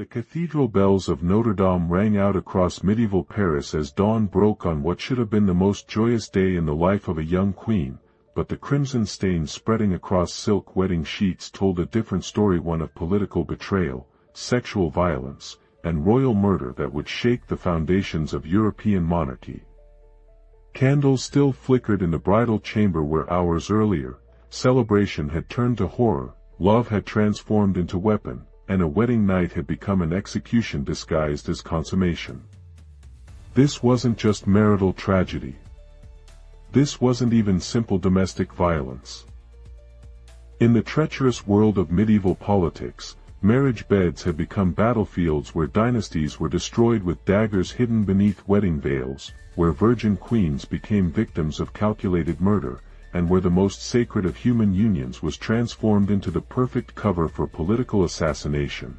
The cathedral bells of Notre Dame rang out across medieval Paris as dawn broke on what should have been the most joyous day in the life of a young queen, but the crimson stain spreading across silk wedding sheets told a different story, one of political betrayal, sexual violence, and royal murder that would shake the foundations of European monarchy. Candles still flickered in the bridal chamber where hours earlier, celebration had turned to horror, love had transformed into weapon, and a wedding night had become an execution disguised as consummation. This wasn't just marital tragedy. This wasn't even simple domestic violence. In the treacherous world of medieval politics, marriage beds had become battlefields where dynasties were destroyed with daggers hidden beneath wedding veils, where virgin queens became victims of calculated murder, and where the most sacred of human unions was transformed into the perfect cover for political assassination.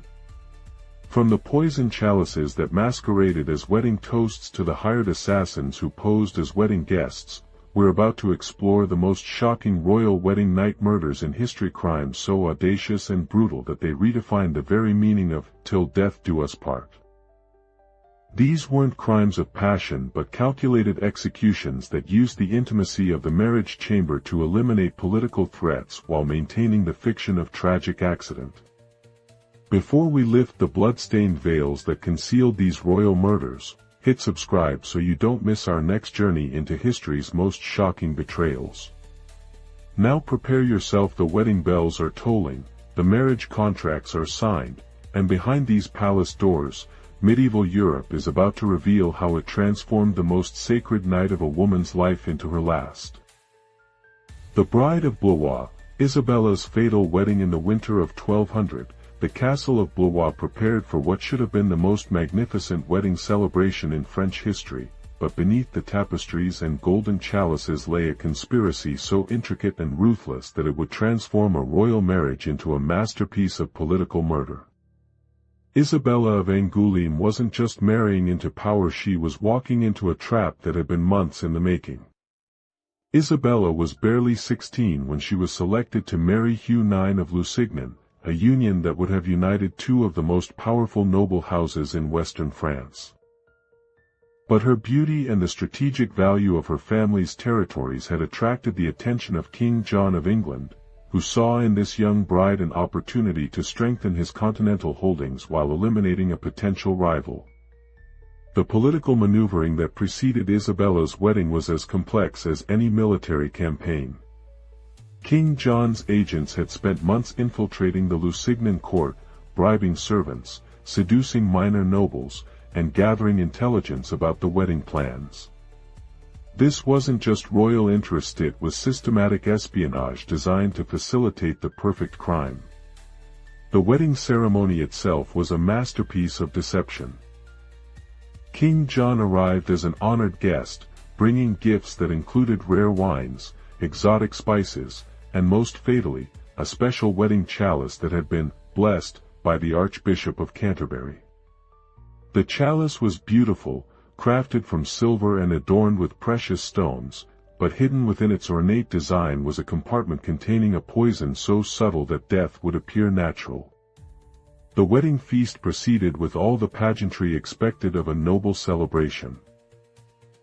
From the poisoned chalices that masqueraded as wedding toasts to the hired assassins who posed as wedding guests, we're about to explore the most shocking royal wedding night murders in history, crimes so audacious and brutal that they redefined the very meaning of "till death do us part." These weren't crimes of passion but calculated executions that used the intimacy of the marriage chamber to eliminate political threats while maintaining the fiction of tragic accident. Before we lift the blood-stained veils that concealed these royal murders, hit subscribe so you don't miss our next journey into history's most shocking betrayals. Now prepare yourself, the wedding bells are tolling, the marriage contracts are signed, and behind these palace doors, medieval Europe is about to reveal how it transformed the most sacred night of a woman's life into her last. The Bride of Blois, Isabella's fatal wedding. In the winter of 1200, the castle of Blois prepared for what should have been the most magnificent wedding celebration in French history, but beneath the tapestries and golden chalices lay a conspiracy so intricate and ruthless that it would transform a royal marriage into a masterpiece of political murder. Isabella of Angoulême wasn't just marrying into power, she was walking into a trap that had been months in the making. Isabella was barely 16 when she was selected to marry Hugh IX of Lusignan, a union that would have united two of the most powerful noble houses in western France. But her beauty and the strategic value of her family's territories had attracted the attention of King John of England, who saw in this young bride an opportunity to strengthen his continental holdings while eliminating a potential rival. The political maneuvering that preceded Isabella's wedding was as complex as any military campaign. King John's agents had spent months infiltrating the Lusignan court, bribing servants, seducing minor nobles, and gathering intelligence about the wedding plans. This wasn't just royal interest, it was systematic espionage designed to facilitate the perfect crime. The wedding ceremony itself was a masterpiece of deception. King John arrived as an honored guest, bringing gifts that included rare wines, exotic spices, and most fatally, a special wedding chalice that had been blessed by the Archbishop of Canterbury. The chalice was beautiful, crafted from silver and adorned with precious stones, but hidden within its ornate design was a compartment containing a poison so subtle that death would appear natural. The wedding feast proceeded with all the pageantry expected of a noble celebration.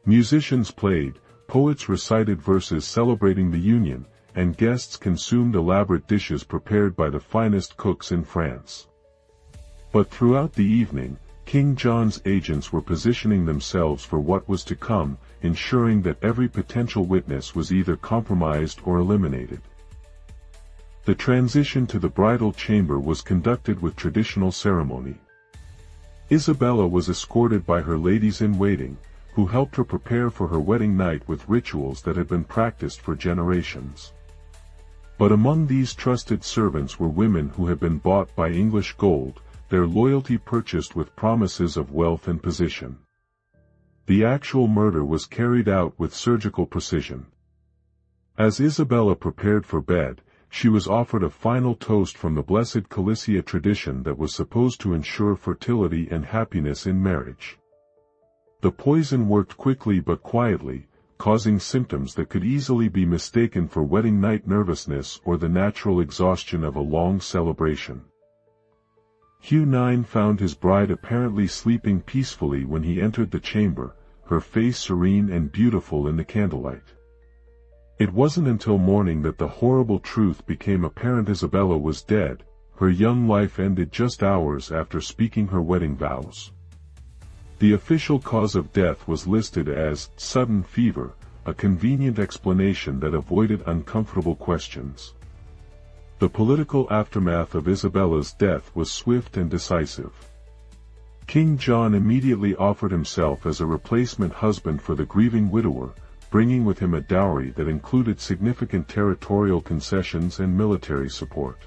Musicians played, poets recited verses celebrating the union, and guests consumed elaborate dishes prepared by the finest cooks in France. But throughout the evening, King John's agents were positioning themselves for what was to come, ensuring that every potential witness was either compromised or eliminated. The transition to the bridal chamber was conducted with traditional ceremony. Isabella was escorted by her ladies-in-waiting, who helped her prepare for her wedding night with rituals that had been practiced for generations. But among these trusted servants were women who had been bought by English gold, their loyalty purchased with promises of wealth and position. The actual murder was carried out with surgical precision. As Isabella prepared for bed, she was offered a final toast from the Blessed Calicia tradition that was supposed to ensure fertility and happiness in marriage. The poison worked quickly but quietly, causing symptoms that could easily be mistaken for wedding night nervousness or the natural exhaustion of a long celebration. Hugh IX found his bride apparently sleeping peacefully when he entered the chamber, her face serene and beautiful in the candlelight. It wasn't until morning that the horrible truth became apparent. Isabella was dead. Her young life ended just hours after speaking her wedding vows. The official cause of death was listed as sudden fever, a convenient explanation that avoided uncomfortable questions. The political aftermath of Isabella's death was swift and decisive. King John immediately offered himself as a replacement husband for the grieving widower, bringing with him a dowry that included significant territorial concessions and military support.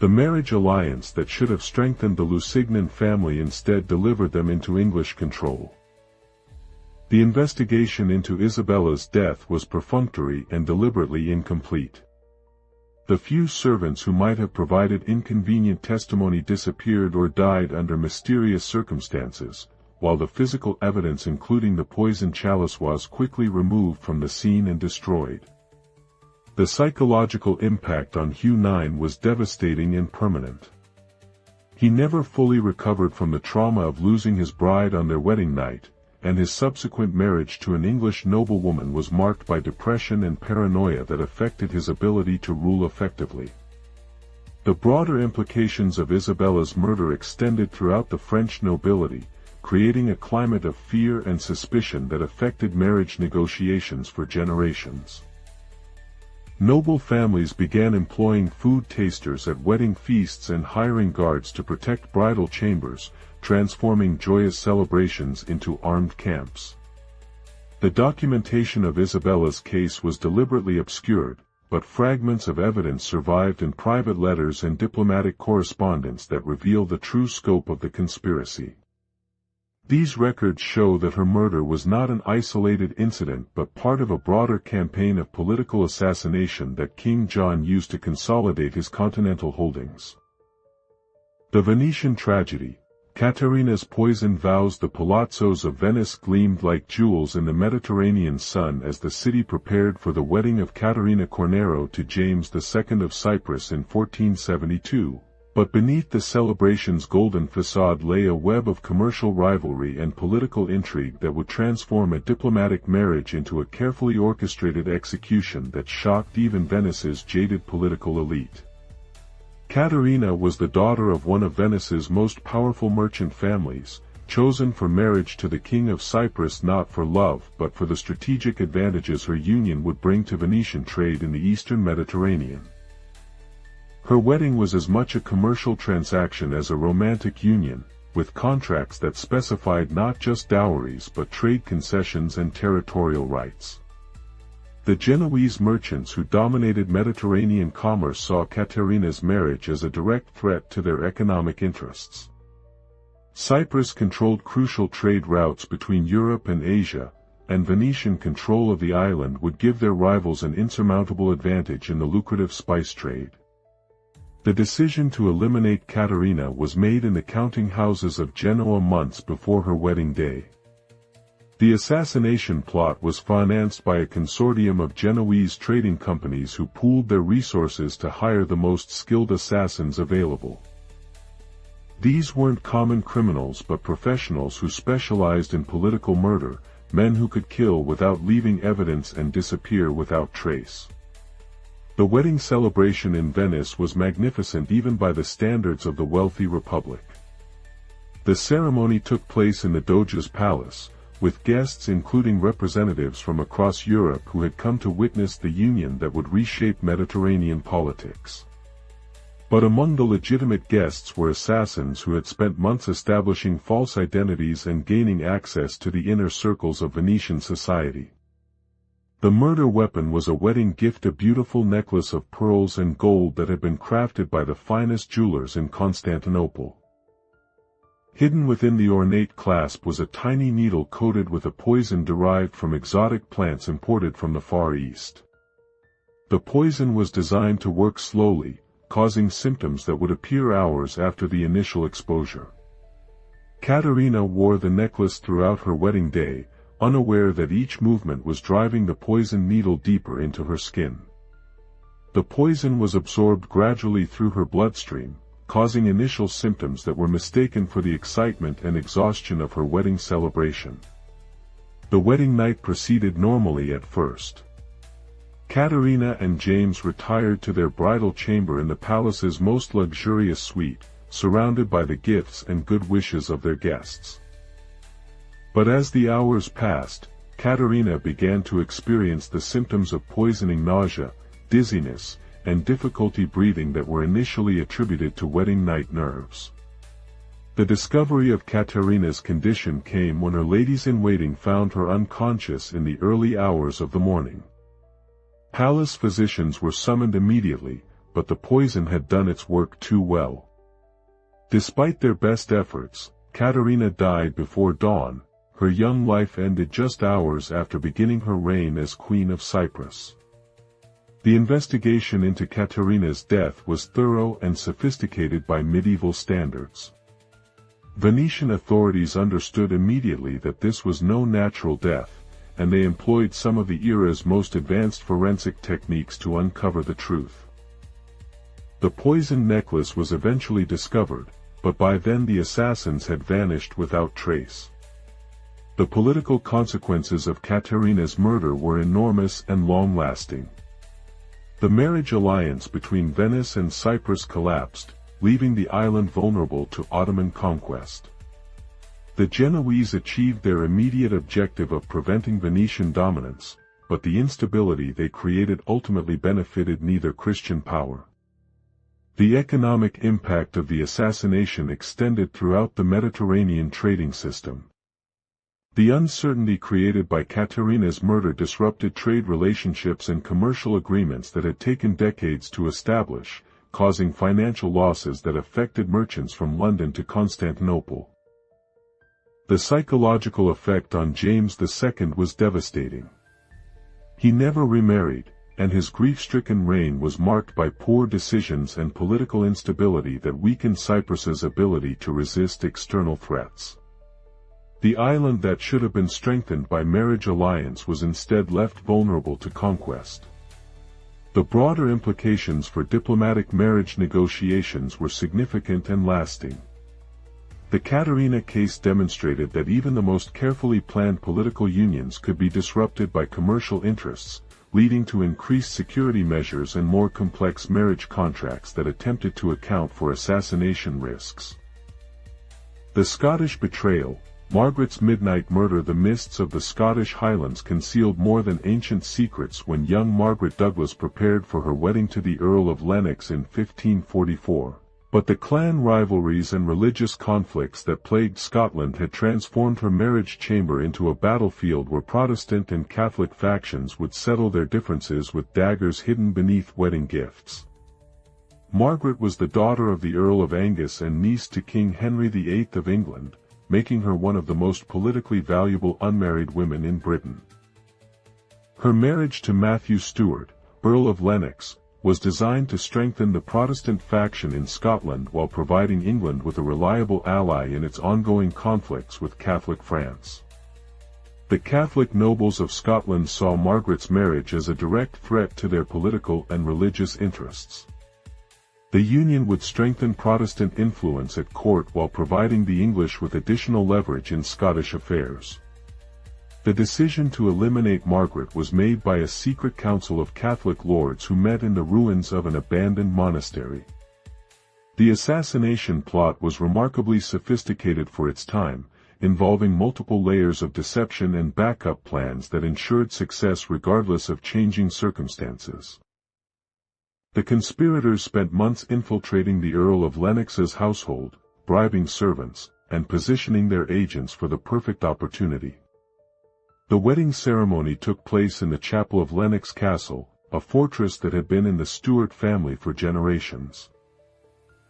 The marriage alliance that should have strengthened the Lusignan family instead delivered them into English control. The investigation into Isabella's death was perfunctory and deliberately incomplete. The few servants who might have provided inconvenient testimony disappeared or died under mysterious circumstances, while the physical evidence including the poison chalice was quickly removed from the scene and destroyed. The psychological impact on Hugh IX was devastating and permanent. He never fully recovered from the trauma of losing his bride on their wedding night, and his subsequent marriage to an English noblewoman was marked by depression and paranoia that affected his ability to rule effectively. The broader implications of Isabella's murder extended throughout the French nobility, creating a climate of fear and suspicion that affected marriage negotiations for generations. Noble families began employing food tasters at wedding feasts and hiring guards to protect bridal chambers, transforming joyous celebrations into armed camps. The documentation of Isabella's case was deliberately obscured, but fragments of evidence survived in private letters and diplomatic correspondence that reveal the true scope of the conspiracy. These records show that her murder was not an isolated incident but part of a broader campaign of political assassination that King John used to consolidate his continental holdings. The Venetian tragedy. Caterina's poisoned vows. The palazzos of Venice gleamed like jewels in the Mediterranean sun as the city prepared for the wedding of Caterina Cornaro to James II of Cyprus in 1472. But beneath the celebration's golden facade lay a web of commercial rivalry and political intrigue that would transform a diplomatic marriage into a carefully orchestrated execution that shocked even Venice's jaded political elite. Caterina was the daughter of one of Venice's most powerful merchant families, chosen for marriage to the King of Cyprus not for love but for the strategic advantages her union would bring to Venetian trade in the eastern Mediterranean. Her wedding was as much a commercial transaction as a romantic union, with contracts that specified not just dowries but trade concessions and territorial rights. The Genoese merchants who dominated Mediterranean commerce saw Caterina's marriage as a direct threat to their economic interests. Cyprus controlled crucial trade routes between Europe and Asia, and Venetian control of the island would give their rivals an insurmountable advantage in the lucrative spice trade. The decision to eliminate Caterina was made in the counting houses of Genoa months before her wedding day. The assassination plot was financed by a consortium of Genoese trading companies who pooled their resources to hire the most skilled assassins available. These weren't common criminals but professionals who specialized in political murder, men who could kill without leaving evidence and disappear without trace. The wedding celebration in Venice was magnificent even by the standards of the wealthy republic. The ceremony took place in the Doge's palace, with guests including representatives from across Europe who had come to witness the union that would reshape Mediterranean politics. But among the legitimate guests were assassins who had spent months establishing false identities and gaining access to the inner circles of Venetian society. The murder weapon was a wedding gift, a beautiful necklace of pearls and gold that had been crafted by the finest jewelers in Constantinople. Hidden within the ornate clasp was a tiny needle coated with a poison derived from exotic plants imported from the Far East. The poison was designed to work slowly, causing symptoms that would appear hours after the initial exposure. Caterina wore the necklace throughout her wedding day, unaware that each movement was driving the poison needle deeper into her skin. The poison was absorbed gradually through her bloodstream, causing initial symptoms that were mistaken for the excitement and exhaustion of her wedding celebration. The wedding night proceeded normally at first. Katerina and James retired to their bridal chamber in the palace's most luxurious suite, surrounded by the gifts and good wishes of their guests. But as the hours passed, Katerina began to experience the symptoms of poisoning nausea, dizziness, and difficulty breathing that were initially attributed to wedding night nerves. The discovery of Katerina's condition came when her ladies-in-waiting found her unconscious in the early hours of the morning. Palace physicians were summoned immediately, but the poison had done its work too well. Despite their best efforts, Katerina died before dawn. Her young life ended just hours after beginning her reign as Queen of Cyprus. The investigation into Katerina's death was thorough and sophisticated by medieval standards. Venetian authorities understood immediately that this was no natural death, and they employed some of the era's most advanced forensic techniques to uncover the truth. The poisoned necklace was eventually discovered, but by then the assassins had vanished without trace. The political consequences of Katerina's murder were enormous and long-lasting. The marriage alliance between Venice and Cyprus collapsed, leaving the island vulnerable to Ottoman conquest. The Genoese achieved their immediate objective of preventing Venetian dominance, but the instability they created ultimately benefited neither Christian power. The economic impact of the assassination extended throughout the Mediterranean trading system. The uncertainty created by Katerina's murder disrupted trade relationships and commercial agreements that had taken decades to establish, causing financial losses that affected merchants from London to Constantinople. The psychological effect on James II was devastating. He never remarried, and his grief-stricken reign was marked by poor decisions and political instability that weakened Cyprus's ability to resist external threats. The island that should have been strengthened by marriage alliance was instead left vulnerable to conquest. The broader implications for diplomatic marriage negotiations were significant and lasting. The Katerina case demonstrated that even the most carefully planned political unions could be disrupted by commercial interests, leading to increased security measures and more complex marriage contracts that attempted to account for assassination risks. The Scottish betrayal, Margaret's midnight murder. The mists of the Scottish Highlands concealed more than ancient secrets when young Margaret Douglas prepared for her wedding to the Earl of Lennox in 1544. But the clan rivalries and religious conflicts that plagued Scotland had transformed her marriage chamber into a battlefield where Protestant and Catholic factions would settle their differences with daggers hidden beneath wedding gifts. Margaret was the daughter of the Earl of Angus and niece to King Henry VIII of England, making her one of the most politically valuable unmarried women in Britain. Her marriage to Matthew Stewart, Earl of Lennox, was designed to strengthen the Protestant faction in Scotland while providing England with a reliable ally in its ongoing conflicts with Catholic France. The Catholic nobles of Scotland saw Margaret's marriage as a direct threat to their political and religious interests. The union would strengthen Protestant influence at court while providing the English with additional leverage in Scottish affairs. The decision to eliminate Margaret was made by a secret council of Catholic lords who met in the ruins of an abandoned monastery. The assassination plot was remarkably sophisticated for its time, involving multiple layers of deception and backup plans that ensured success regardless of changing circumstances. The conspirators spent months infiltrating the Earl of Lennox's household, bribing servants, and positioning their agents for the perfect opportunity. The wedding ceremony took place in the chapel of Lennox Castle, a fortress that had been in the Stuart family for generations.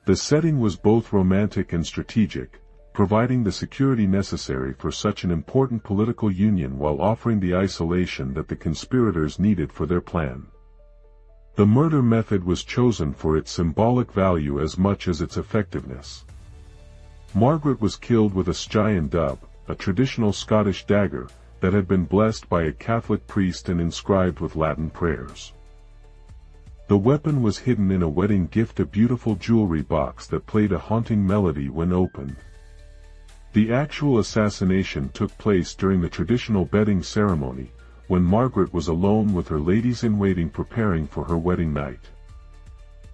The setting was both romantic and strategic, providing the security necessary for such an important political union while offering the isolation that the conspirators needed for their plan. The murder method was chosen for its symbolic value as much as its effectiveness. Margaret was killed with a Stygian dub, a traditional Scottish dagger, that had been blessed by a Catholic priest and inscribed with Latin prayers. The weapon was hidden in a wedding gift, a beautiful jewelry box that played a haunting melody when opened. The actual assassination took place during the traditional bedding ceremony, when Margaret was alone with her ladies-in-waiting preparing for her wedding night.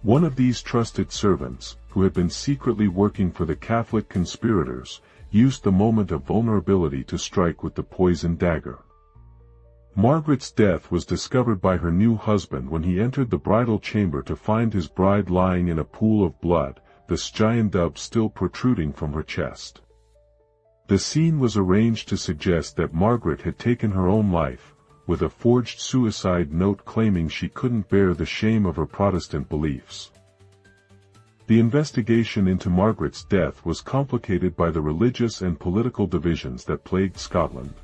One of these trusted servants, who had been secretly working for the Catholic conspirators, used the moment of vulnerability to strike with the poisoned dagger. Margaret's death was discovered by her new husband when he entered the bridal chamber to find his bride lying in a pool of blood, the Skjændub still protruding from her chest. The scene was arranged to suggest that Margaret had taken her own life, with a forged suicide note claiming she couldn't bear the shame of her Protestant beliefs. The investigation into Margaret's death was complicated by the religious and political divisions that plagued Scotland.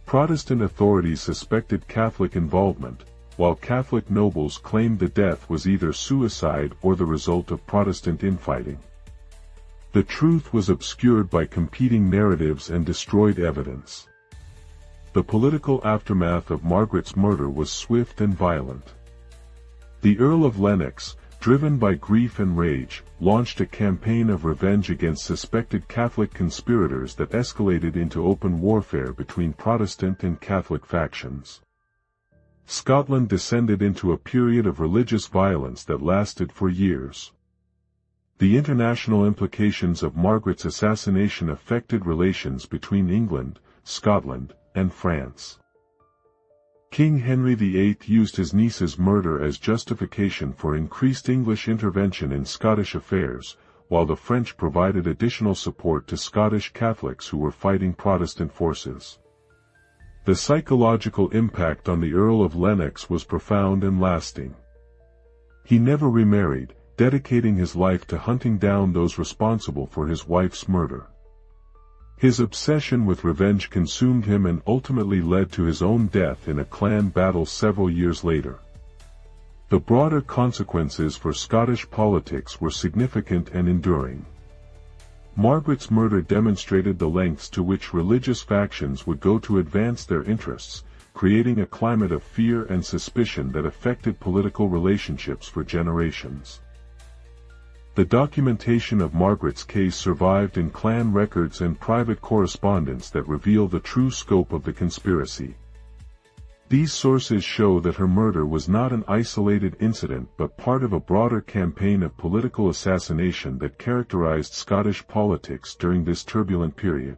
Protestant authorities suspected Catholic involvement, while Catholic nobles claimed the death was either suicide or the result of Protestant infighting. The truth was obscured by competing narratives and destroyed evidence. The political aftermath of Margaret's murder was swift and violent. The Earl of Lennox, driven by grief and rage, launched a campaign of revenge against suspected Catholic conspirators that escalated into open warfare between Protestant and Catholic factions. Scotland descended into a period of religious violence that lasted for years. The international implications of Margaret's assassination affected relations between England, Scotland, and France. King Henry VIII used his niece's murder as justification for increased English intervention in Scottish affairs, while the French provided additional support to Scottish Catholics who were fighting Protestant forces. The psychological impact on the Earl of Lennox was profound and lasting. He never remarried, dedicating his life to hunting down those responsible for his wife's murder. His obsession with revenge consumed him and ultimately led to his own death in a clan battle several years later. The broader consequences for Scottish politics were significant and enduring. Margaret's murder demonstrated the lengths to which religious factions would go to advance their interests, creating a climate of fear and suspicion that affected political relationships for generations. The documentation of Margaret's case survived in clan records and private correspondence that reveal the true scope of the conspiracy. These sources show that her murder was not an isolated incident but part of a broader campaign of political assassination that characterized Scottish politics during this turbulent period.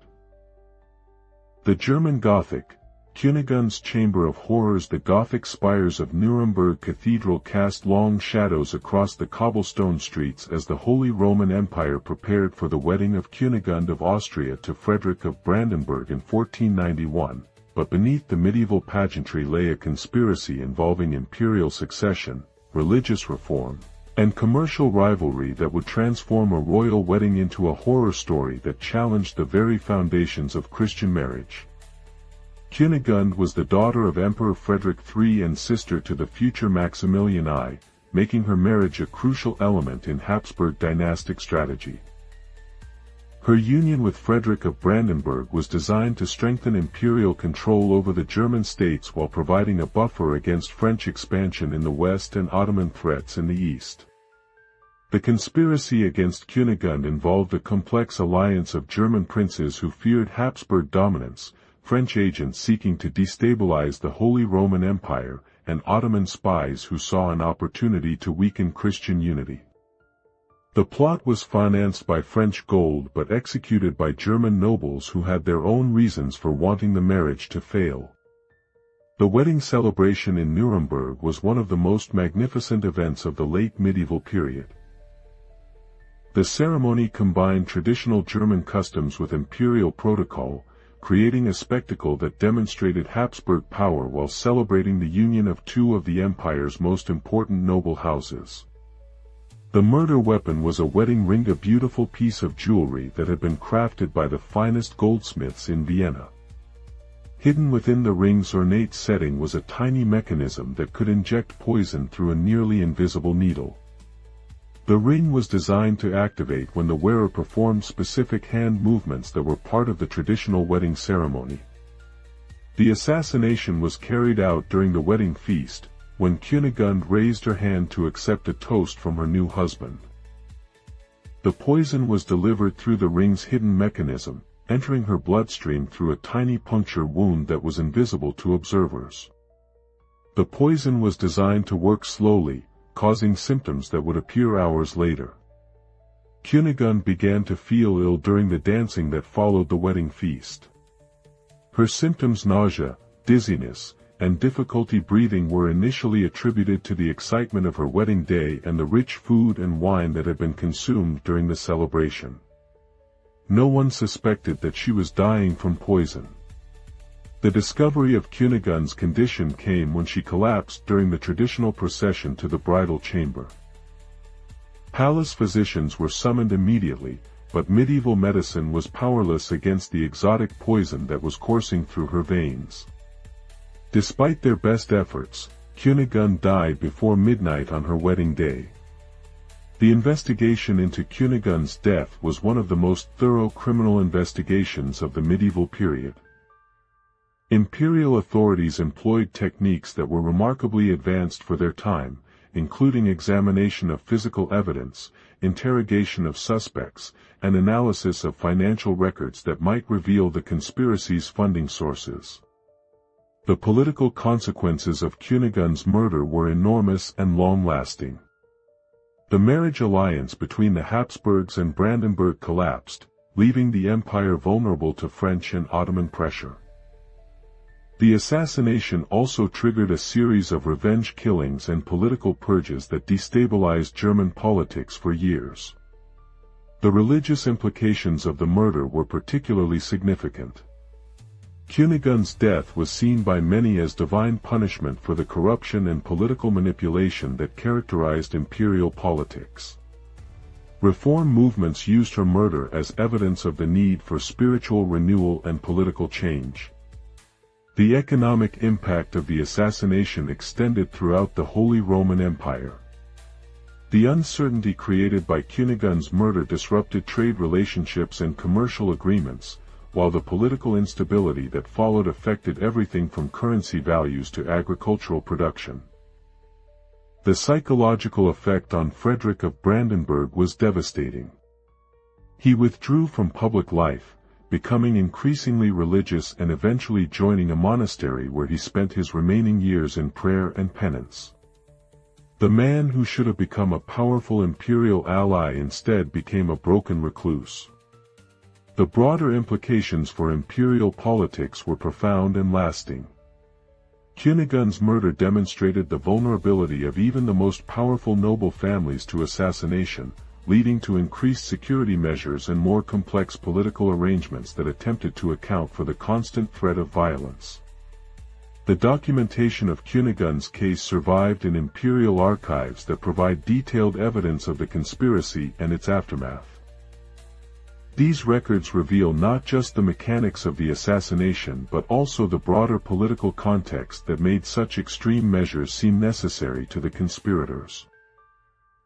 The German Gothic, Kunigund's Chamber of Horrors. The Gothic spires of Nuremberg Cathedral cast long shadows across the cobblestone streets as the Holy Roman Empire prepared for the wedding of Kunigund of Austria to Frederick of Brandenburg in 1491, but beneath the medieval pageantry lay a conspiracy involving imperial succession, religious reform, and commercial rivalry that would transform a royal wedding into a horror story that challenged the very foundations of Christian marriage. Kunigund was the daughter of Emperor Frederick III and sister to the future Maximilian I, making her marriage a crucial element in Habsburg dynastic strategy. Her union with Frederick of Brandenburg was designed to strengthen imperial control over the German states while providing a buffer against French expansion in the west and Ottoman threats in the east. The conspiracy against Kunigund involved a complex alliance of German princes who feared Habsburg dominance, French agents seeking to destabilize the Holy Roman Empire, and Ottoman spies who saw an opportunity to weaken Christian unity. The plot was financed by French gold but executed by German nobles who had their own reasons for wanting the marriage to fail. The wedding celebration in Nuremberg was one of the most magnificent events of the late medieval period. The ceremony combined traditional German customs with imperial protocol, creating a spectacle that demonstrated Habsburg power while celebrating the union of two of the empire's most important noble houses. The murder weapon was a wedding ring, a beautiful piece of jewelry that had been crafted by the finest goldsmiths in Vienna. Hidden within the ring's ornate setting was a tiny mechanism that could inject poison through a nearly invisible needle. The ring was designed to activate when the wearer performed specific hand movements that were part of the traditional wedding ceremony. The assassination was carried out during the wedding feast, when Cunigund raised her hand to accept a toast from her new husband. The poison was delivered through the ring's hidden mechanism, entering her bloodstream through a tiny puncture wound that was invisible to observers. The poison was designed to work slowly, causing symptoms that would appear hours later. Cunigund began to feel ill during the dancing that followed the wedding feast. Her symptoms, nausea, dizziness, and difficulty breathing, were initially attributed to the excitement of her wedding day and the rich food and wine that had been consumed during the celebration. No one suspected that she was dying from poison. The discovery of Cunigund's condition came when she collapsed during the traditional procession to the bridal chamber. Palace physicians were summoned immediately, but medieval medicine was powerless against the exotic poison that was coursing through her veins. Despite their best efforts, Cunigund died before midnight on her wedding day. The investigation into Cunigund's death was one of the most thorough criminal investigations of the medieval period. Imperial authorities employed techniques that were remarkably advanced for their time, including examination of physical evidence, interrogation of suspects, and analysis of financial records that might reveal the conspiracy's funding sources. The political consequences of Cunigund's murder were enormous and long-lasting. The marriage alliance between the Habsburgs and Brandenburg collapsed, leaving the empire vulnerable to French and Ottoman pressure. The assassination also triggered a series of revenge killings and political purges that destabilized German politics for years. The religious implications of the murder were particularly significant. Cunigund's death was seen by many as divine punishment for the corruption and political manipulation that characterized imperial politics. Reform movements used her murder as evidence of the need for spiritual renewal and political change. The economic impact of the assassination extended throughout the Holy Roman Empire. The uncertainty created by Cunigund's murder disrupted trade relationships and commercial agreements, while the political instability that followed affected everything from currency values to agricultural production. The psychological effect on Frederick of Brandenburg was devastating. He withdrew from public life, becoming increasingly religious and eventually joining a monastery where he spent his remaining years in prayer and penance. The man who should have become a powerful imperial ally instead became a broken recluse. The broader implications for imperial politics were profound and lasting. Cunigund's murder demonstrated the vulnerability of even the most powerful noble families to assassination, leading to increased security measures and more complex political arrangements that attempted to account for the constant threat of violence. The documentation of Cunigund's case survived in imperial archives that provide detailed evidence of the conspiracy and its aftermath. These records reveal not just the mechanics of the assassination but also the broader political context that made such extreme measures seem necessary to the conspirators.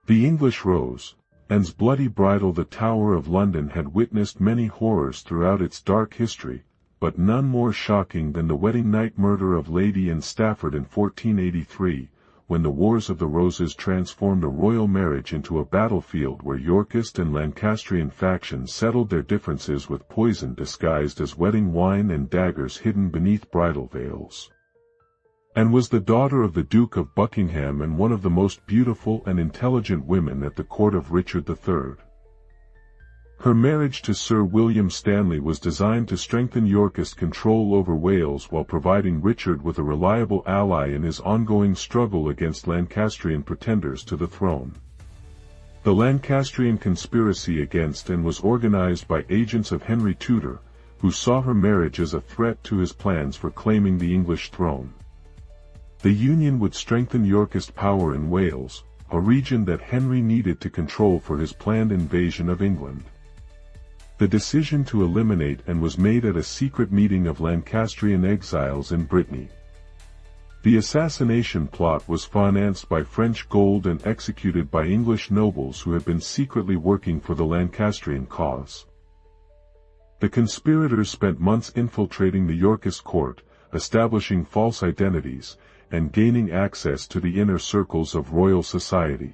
The English Rose, Anne's bloody bridal. The Tower of London had witnessed many horrors throughout its dark history, but none more shocking than the wedding night murder of Lady Anne Stafford in 1483, when the Wars of the Roses transformed a royal marriage into a battlefield where Yorkist and Lancastrian factions settled their differences with poison disguised as wedding wine and daggers hidden beneath bridal veils. Anne was the daughter of the Duke of Buckingham and one of the most beautiful and intelligent women at the court of Richard III. Her marriage to Sir William Stanley was designed to strengthen Yorkist control over Wales while providing Richard with a reliable ally in his ongoing struggle against Lancastrian pretenders to the throne. The Lancastrian conspiracy against Anne was organized by agents of Henry Tudor, who saw her marriage as a threat to his plans for claiming the English throne. The union would strengthen Yorkist power in Wales, a region that Henry needed to control for his planned invasion of England. The decision to eliminate Anne was made at a secret meeting of Lancastrian exiles in Brittany. The assassination plot was financed by French gold and executed by English nobles who had been secretly working for the Lancastrian cause. The conspirators spent months infiltrating the Yorkist court, establishing false identities, and gaining access to the inner circles of royal society.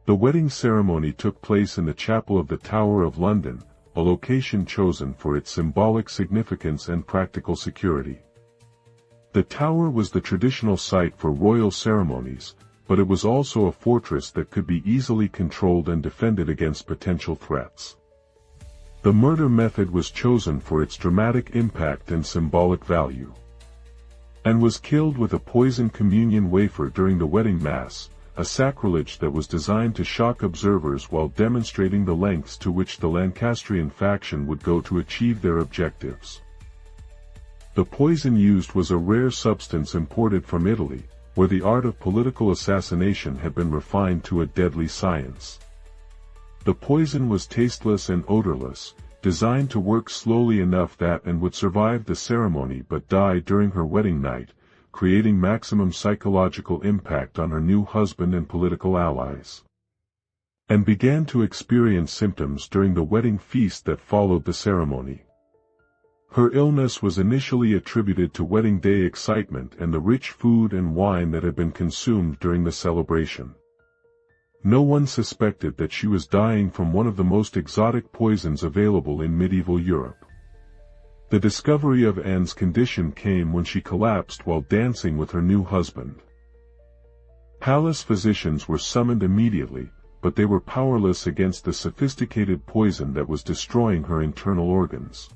The wedding ceremony took place in the chapel of the Tower of London, a location chosen for its symbolic significance and practical security. The Tower was the traditional site for royal ceremonies, but it was also a fortress that could be easily controlled and defended against potential threats. The murder method was chosen for its dramatic impact and symbolic value. Anne was killed with a poisoned communion wafer during the wedding mass, a sacrilege that was designed to shock observers while demonstrating the lengths to which the Lancastrian faction would go to achieve their objectives. The poison used was a rare substance imported from Italy, where the art of political assassination had been refined to a deadly science. The poison was tasteless and odorless, designed to work slowly enough that Anne would survive the ceremony but die during her wedding night, creating maximum psychological impact on her new husband and political allies. Anne began to experience symptoms during the wedding feast that followed the ceremony. Her illness was initially attributed to wedding day excitement and the rich food and wine that had been consumed during the celebration. No one suspected that she was dying from one of the most exotic poisons available in medieval Europe. The discovery of Anne's condition came when she collapsed while dancing with her new husband. Palace physicians were summoned immediately, but they were powerless against the sophisticated poison that was destroying her internal organs.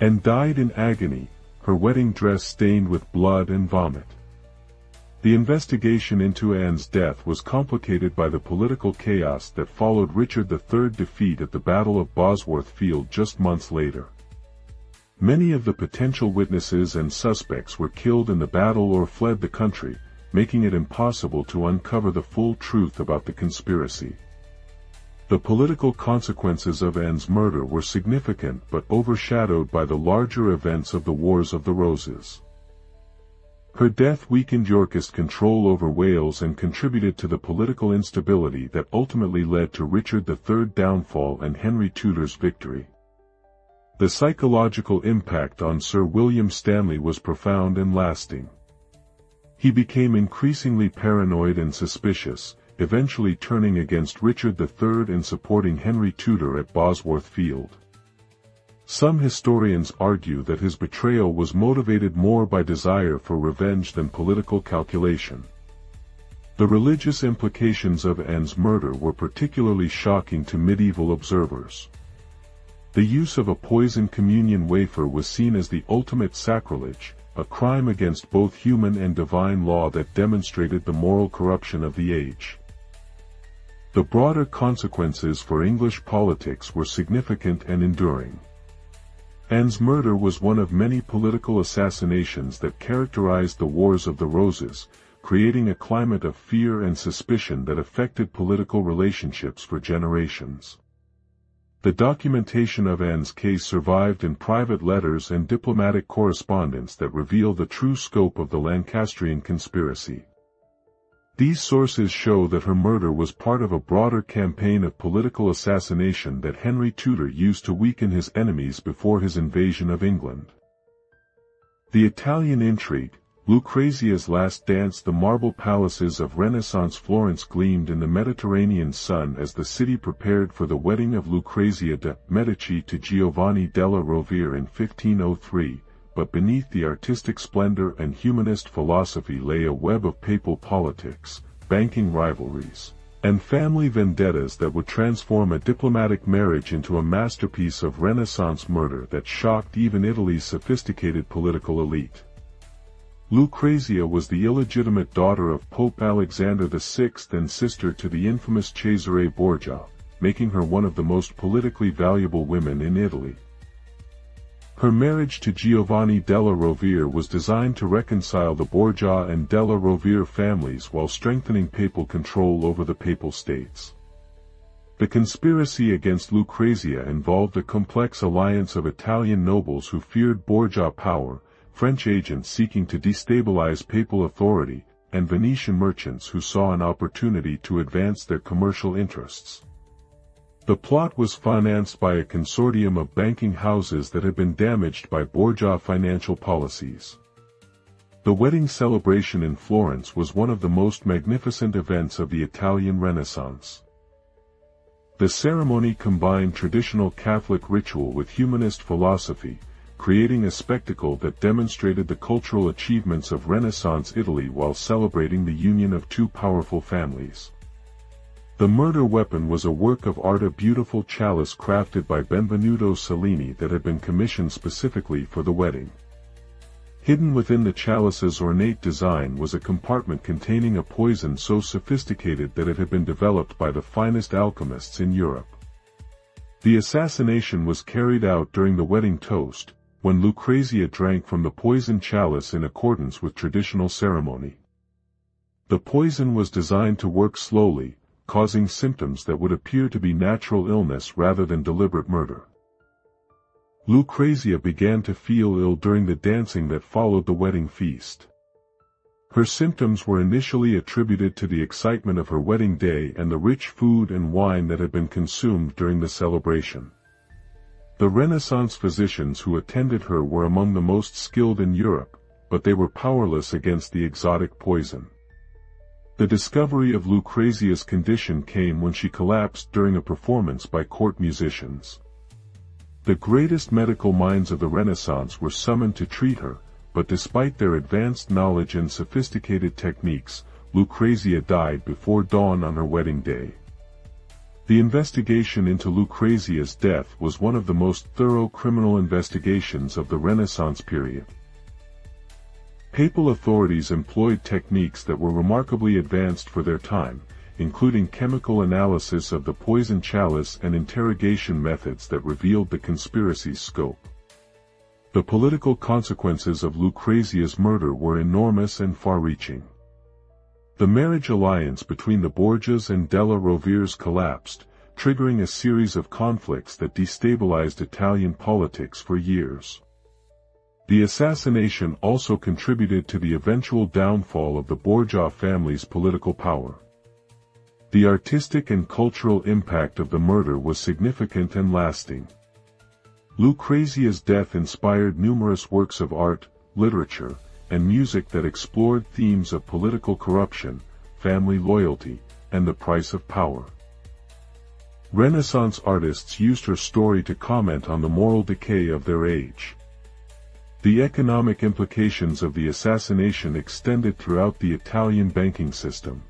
Anne died in agony, her wedding dress stained with blood and vomit. The investigation into Anne's death was complicated by the political chaos that followed Richard III's defeat at the Battle of Bosworth Field just months later. Many of the potential witnesses and suspects were killed in the battle or fled the country, making it impossible to uncover the full truth about the conspiracy. The political consequences of Anne's murder were significant but overshadowed by the larger events of the Wars of the Roses. Her death weakened Yorkist control over Wales and contributed to the political instability that ultimately led to Richard III's downfall and Henry Tudor's victory. The psychological impact on Sir William Stanley was profound and lasting. He became increasingly paranoid and suspicious, eventually turning against Richard III and supporting Henry Tudor at Bosworth Field. Some historians argue that his betrayal was motivated more by desire for revenge than political calculation. The religious implications of Anne's murder were particularly shocking to medieval observers. The use of a poisoned communion wafer was seen as the ultimate sacrilege, a crime against both human and divine law that demonstrated the moral corruption of the age. The broader consequences for English politics were significant and enduring. Anne's murder was one of many political assassinations that characterized the Wars of the Roses, creating a climate of fear and suspicion that affected political relationships for generations. The documentation of Anne's case survived in private letters and diplomatic correspondence that reveal the true scope of the Lancastrian conspiracy. These sources show that her murder was part of a broader campaign of political assassination that Henry Tudor used to weaken his enemies before his invasion of England. The Italian intrigue, Lucrezia's Last Dance. The marble palaces of Renaissance Florence gleamed in the Mediterranean sun as the city prepared for the wedding of Lucrezia de' Medici to Giovanni della Rovere in 1503, but beneath the artistic splendor and humanist philosophy lay a web of papal politics, banking rivalries, and family vendettas that would transform a diplomatic marriage into a masterpiece of Renaissance murder that shocked even Italy's sophisticated political elite. Lucrezia was the illegitimate daughter of Pope Alexander VI and sister to the infamous Cesare Borgia, making her one of the most politically valuable women in Italy. Her marriage to Giovanni della Rovere was designed to reconcile the Borgia and della Rovere families while strengthening papal control over the Papal States. The conspiracy against Lucrezia involved a complex alliance of Italian nobles who feared Borgia power, French agents seeking to destabilize papal authority, and Venetian merchants who saw an opportunity to advance their commercial interests. The plot was financed by a consortium of banking houses that had been damaged by Borgia financial policies. The wedding celebration in Florence was one of the most magnificent events of the Italian Renaissance. The ceremony combined traditional Catholic ritual with humanist philosophy, creating a spectacle that demonstrated the cultural achievements of Renaissance Italy while celebrating the union of two powerful families. The murder weapon was a work of art, a beautiful chalice crafted by Benvenuto Cellini that had been commissioned specifically for the wedding. Hidden within the chalice's ornate design was a compartment containing a poison so sophisticated that it had been developed by the finest alchemists in Europe. The assassination was carried out during the wedding toast, when Lucrezia drank from the poisoned chalice in accordance with traditional ceremony. The poison was designed to work slowly, causing symptoms that would appear to be natural illness rather than deliberate murder. Lucrezia began to feel ill during the dancing that followed the wedding feast. Her symptoms were initially attributed to the excitement of her wedding day and the rich food and wine that had been consumed during the celebration. The Renaissance physicians who attended her were among the most skilled in Europe, but they were powerless against the exotic poison. The discovery of Lucrezia's condition came when she collapsed during a performance by court musicians. The greatest medical minds of the Renaissance were summoned to treat her, but despite their advanced knowledge and sophisticated techniques, Lucrezia died before dawn on her wedding day. The investigation into Lucrezia's death was one of the most thorough criminal investigations of the Renaissance period. Papal authorities employed techniques that were remarkably advanced for their time, including chemical analysis of the poison chalice and interrogation methods that revealed the conspiracy's scope. The political consequences of Lucrezia's murder were enormous and far-reaching. The marriage alliance between the Borgias and della Roveres collapsed, triggering a series of conflicts that destabilized Italian politics for years. The assassination also contributed to the eventual downfall of the Borgia family's political power. The artistic and cultural impact of the murder was significant and lasting. Lucrezia's death inspired numerous works of art, literature, and music that explored themes of political corruption, family loyalty, and the price of power. Renaissance artists used her story to comment on the moral decay of their age. The economic implications of the assassination extended throughout the Italian banking system.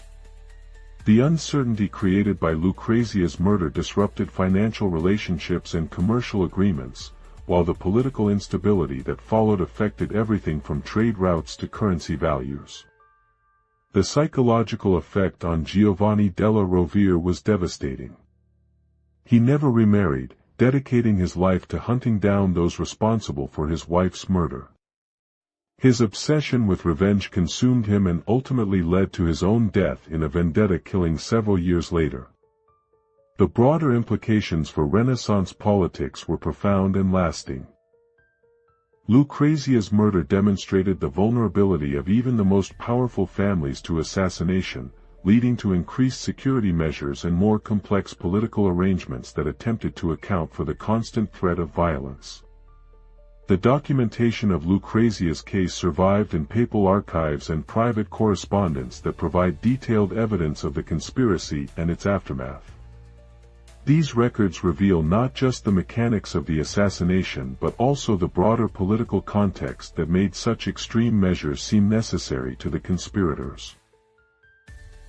The uncertainty created by Lucrezia's murder disrupted financial relationships and commercial agreements, while the political instability that followed affected everything from trade routes to currency values. The psychological effect on Giovanni della Rovere was devastating. He never remarried, dedicating his life to hunting down those responsible for his wife's murder. His obsession with revenge consumed him and ultimately led to his own death in a vendetta killing several years later. The broader implications for Renaissance politics were profound and lasting. Lucrezia's murder demonstrated the vulnerability of even the most powerful families to assassination, leading to increased security measures and more complex political arrangements that attempted to account for the constant threat of violence. The documentation of Lucrezia's case survived in papal archives and private correspondence that provide detailed evidence of the conspiracy and its aftermath. These records reveal not just the mechanics of the assassination but also the broader political context that made such extreme measures seem necessary to the conspirators.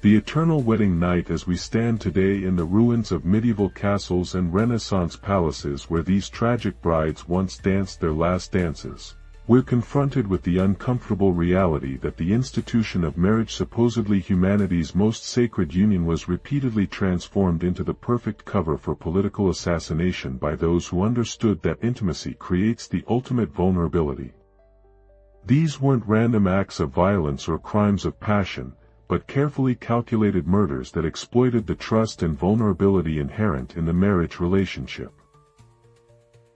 The eternal wedding night as we stand today in the ruins of medieval castles and Renaissance palaces where these tragic brides once danced their last dances, we're confronted with the uncomfortable reality that the institution of marriage, supposedly humanity's most sacred union, was repeatedly transformed into the perfect cover for political assassination by those who understood that intimacy creates the ultimate vulnerability. These weren't random acts of violence or crimes of passion, but carefully calculated murders that exploited the trust and vulnerability inherent in the marriage relationship.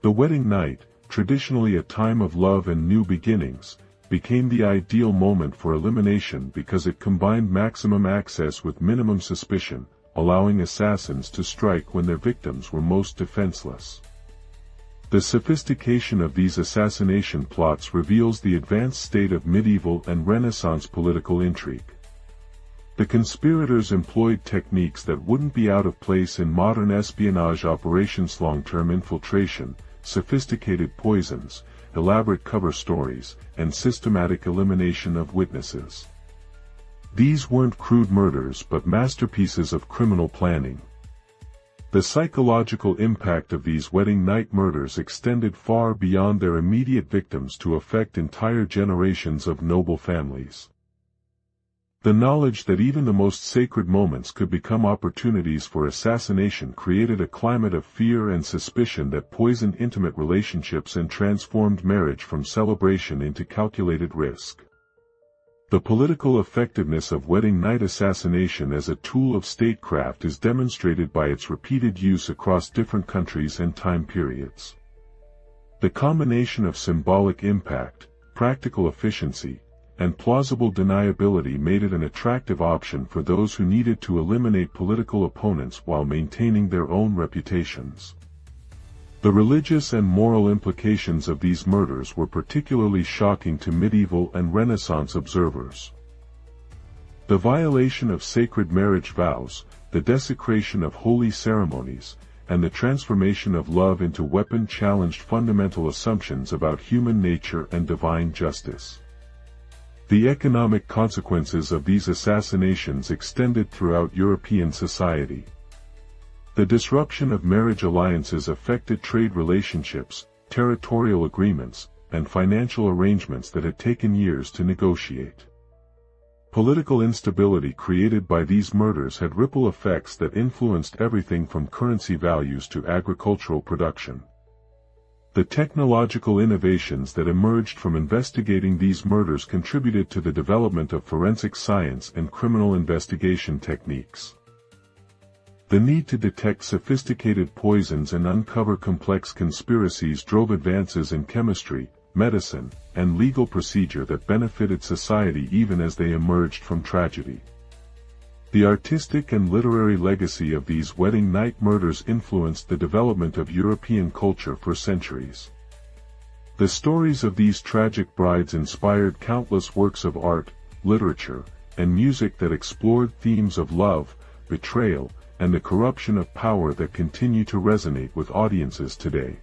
The wedding night, traditionally a time of love and new beginnings, became the ideal moment for elimination because it combined maximum access with minimum suspicion, allowing assassins to strike when their victims were most defenseless. The sophistication of these assassination plots reveals the advanced state of medieval and Renaissance political intrigue. The conspirators employed techniques that wouldn't be out of place in modern espionage operations: long-term infiltration, sophisticated poisons, elaborate cover stories, and systematic elimination of witnesses. These weren't crude murders but masterpieces of criminal planning. The psychological impact of these wedding night murders extended far beyond their immediate victims to affect entire generations of noble families. The knowledge that even the most sacred moments could become opportunities for assassination created a climate of fear and suspicion that poisoned intimate relationships and transformed marriage from celebration into calculated risk. The political effectiveness of wedding night assassination as a tool of statecraft is demonstrated by its repeated use across different countries and time periods. The combination of symbolic impact, practical efficiency, and plausible deniability made it an attractive option for those who needed to eliminate political opponents while maintaining their own reputations. The religious and moral implications of these murders were particularly shocking to medieval and Renaissance observers. The violation of sacred marriage vows, the desecration of holy ceremonies, and the transformation of love into weapon challenged fundamental assumptions about human nature and divine justice. The economic consequences of these assassinations extended throughout European society. The disruption of marriage alliances affected trade relationships, territorial agreements, and financial arrangements that had taken years to negotiate. Political instability created by these murders had ripple effects that influenced everything from currency values to agricultural production. The technological innovations that emerged from investigating these murders contributed to the development of forensic science and criminal investigation techniques. The need to detect sophisticated poisons and uncover complex conspiracies drove advances in chemistry, medicine, and legal procedure that benefited society even as they emerged from tragedy. The artistic and literary legacy of these wedding night murders influenced the development of European culture for centuries. The stories of these tragic brides inspired countless works of art, literature, and music that explored themes of love, betrayal, and the corruption of power that continue to resonate with audiences today.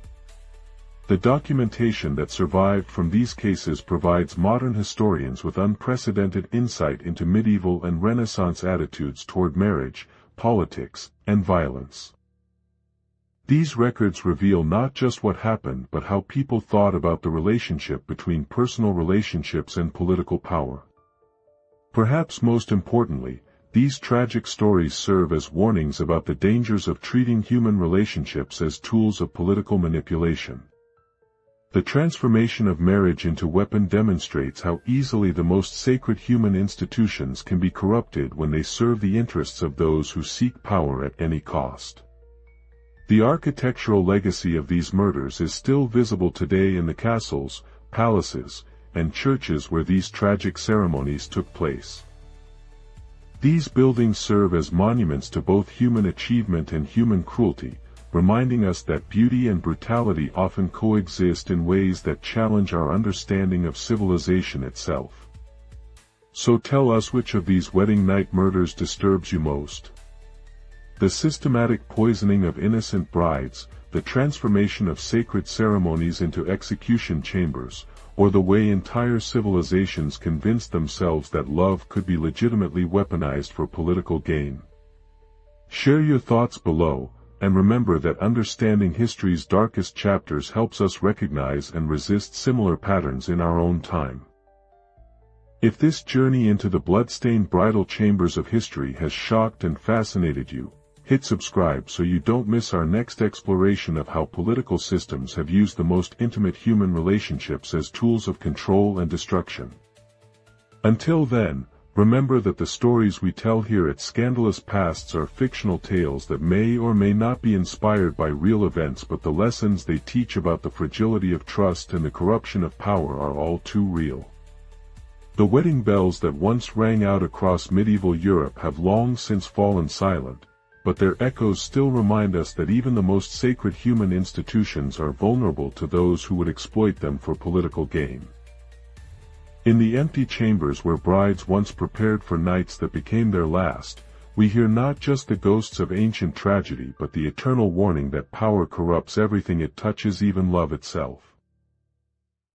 The documentation that survived from these cases provides modern historians with unprecedented insight into medieval and Renaissance attitudes toward marriage, politics, and violence. These records reveal not just what happened but how people thought about the relationship between personal relationships and political power. Perhaps most importantly, these tragic stories serve as warnings about the dangers of treating human relationships as tools of political manipulation. The transformation of marriage into weapon demonstrates how easily the most sacred human institutions can be corrupted when they serve the interests of those who seek power at any cost. The architectural legacy of these murders is still visible today in the castles, palaces, and churches where these tragic ceremonies took place. These buildings serve as monuments to both human achievement and human cruelty, reminding us that beauty and brutality often coexist in ways that challenge our understanding of civilization itself. So tell us, which of these wedding night murders disturbs you most? The systematic poisoning of innocent brides, the transformation of sacred ceremonies into execution chambers, or the way entire civilizations convinced themselves that love could be legitimately weaponized for political gain? Share your thoughts below, and remember that understanding history's darkest chapters helps us recognize and resist similar patterns in our own time. If this journey into the blood-stained bridal chambers of history has shocked and fascinated you, hit subscribe so you don't miss our next exploration of how political systems have used the most intimate human relationships as tools of control and destruction. Until then, remember that the stories we tell here at Scandalous Pasts are fictional tales that may or may not be inspired by real events, but the lessons they teach about the fragility of trust and the corruption of power are all too real. The wedding bells that once rang out across medieval Europe have long since fallen silent, but their echoes still remind us that even the most sacred human institutions are vulnerable to those who would exploit them for political gain. In the empty chambers where brides once prepared for nights that became their last, we hear not just the ghosts of ancient tragedy but the eternal warning that power corrupts everything it touches, even love itself.